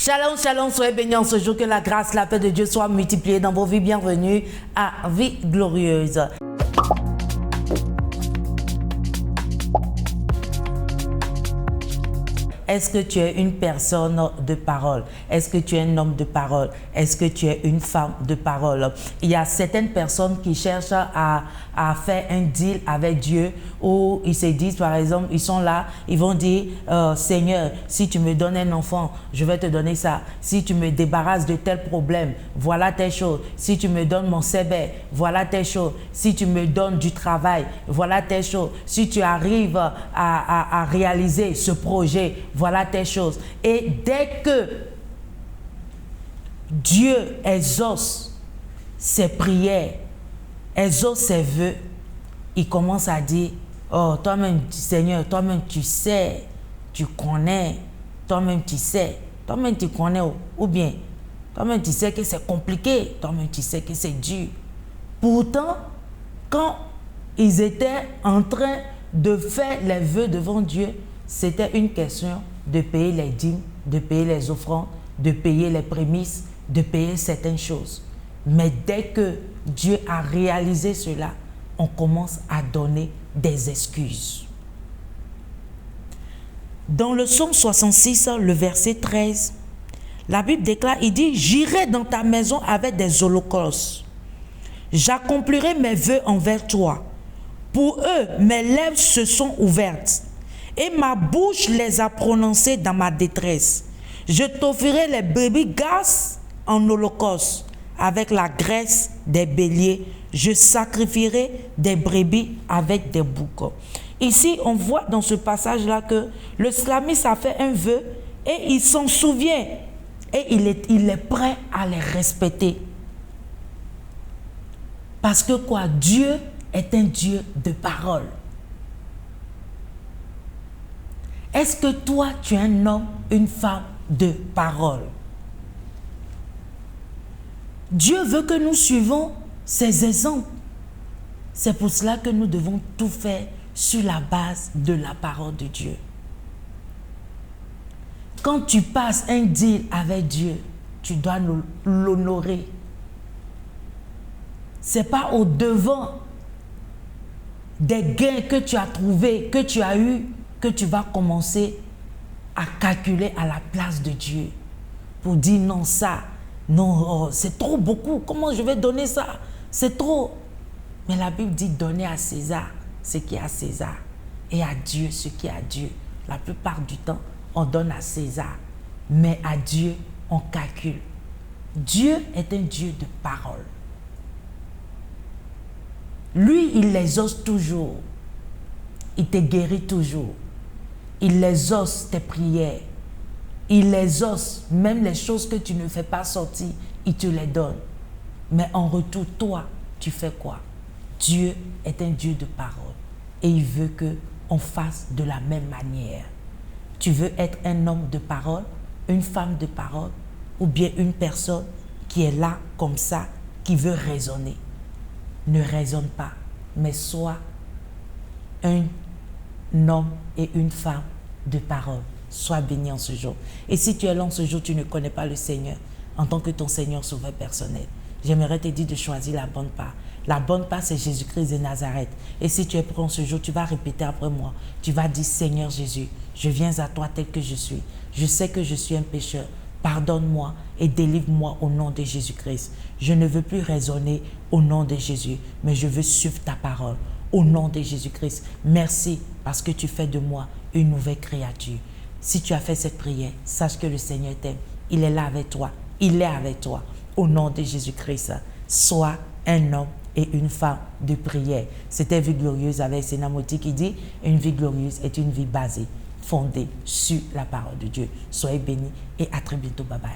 Shalom, shalom, soyez bénis en ce jour, que la grâce, la paix de Dieu soit multipliée dans vos vies. Bienvenue à Vie Glorieuse. Est-ce que tu es une personne de parole? Est-ce que tu es un homme de parole? Est-ce que tu es une femme de parole? Il y a certaines personnes qui cherchent à faire un deal avec Dieu, où ils se disent, par exemple, ils sont là, ils vont dire, Seigneur, si tu me donnes un enfant, je vais te donner ça. Si tu me débarrasses de tel problème, voilà telle chose. Si tu me donnes mon CV, voilà telle chose. Si tu me donnes du travail, voilà telle chose. Si tu arrives à réaliser ce projet, voilà telle chose. Et dès que Dieu exauce ses prières, exauce ses vœux, il commence à dire, oh, toi-même, Seigneur, toi-même, tu sais, tu connais, toi-même, tu sais, toi-même, tu connais, ou bien, toi-même, tu sais que c'est compliqué, toi-même, tu sais que c'est dur. Pourtant, quand ils étaient en train de faire les vœux devant Dieu, c'était une question de payer les dîmes, de payer les offrandes, de payer les prémices, de payer certaines choses. Mais dès que Dieu a réalisé cela, on commence à donner des excuses. Dans le psaume 66, le verset 13, la Bible déclare, il dit, « J'irai dans ta maison avec des holocaustes. J'accomplirai mes vœux envers toi. Pour eux, mes lèvres se sont ouvertes. Et ma bouche les a prononcées dans ma détresse. Je t'offrirai les brebis grasses en holocauste avec la graisse des béliers. Je sacrifierai des brebis avec des boucs. » Ici, on voit dans ce passage-là que le psalmiste a fait un vœu et il s'en souvient. Et il est prêt à les respecter. Parce que quoi? Dieu est un Dieu de parole. Est-ce que toi, tu es un homme, une femme de parole? Dieu veut que nous suivons ses exemples. C'est pour cela que nous devons tout faire sur la base de la parole de Dieu. Quand tu passes un deal avec Dieu, tu dois l'honorer. Ce n'est pas au devant des gains que tu as trouvés, que tu as eus, que tu vas commencer à calculer à la place de Dieu pour dire non, ça, non, oh, c'est trop beaucoup, comment je vais donner ça? C'est trop. Mais la Bible dit donner à César ce qui est à César et à Dieu ce qui est à Dieu. La plupart du temps, on donne à César, mais à Dieu, on calcule. Dieu est un Dieu de parole. Lui, il exauce toujours. Il te guérit toujours. Il exauce tes prières. Il exauce même les choses que tu ne fais pas sortir, il te les donne. Mais en retour, toi, tu fais quoi? Dieu est un Dieu de parole et il veut qu'on fasse de la même manière. Tu veux être un homme de parole, une femme de parole ou bien une personne qui est là comme ça, qui veut raisonner. Ne raisonne pas, mais sois un homme et une femme de parole. Sois béni en ce jour. Et si tu es là en ce jour, tu ne connais pas le Seigneur en tant que ton Seigneur sauveur personnel, j'aimerais te dire de choisir la bonne part. La bonne part, c'est Jésus-Christ de Nazareth. Et si tu es prêt en ce jour, tu vas répéter après moi. Tu vas dire, Seigneur Jésus, je viens à toi tel que je suis. Je sais que je suis un pécheur. Pardonne-moi et délivre-moi au nom de Jésus-Christ. Je ne veux plus raisonner au nom de Jésus, mais je veux suivre ta parole. Au nom de Jésus-Christ, merci parce que tu fais de moi une nouvelle créature. Si tu as fait cette prière, sache que le Seigneur t'aime. Il est là avec toi. Il est avec toi. Au nom de Jésus-Christ, sois un homme et une femme de prière. C'était Vie Glorieuse avec Sénat Moti qui dit « Une vie glorieuse est une vie basée, fondée sur la parole de Dieu. » Soyez bénis et à très bientôt. Bye bye.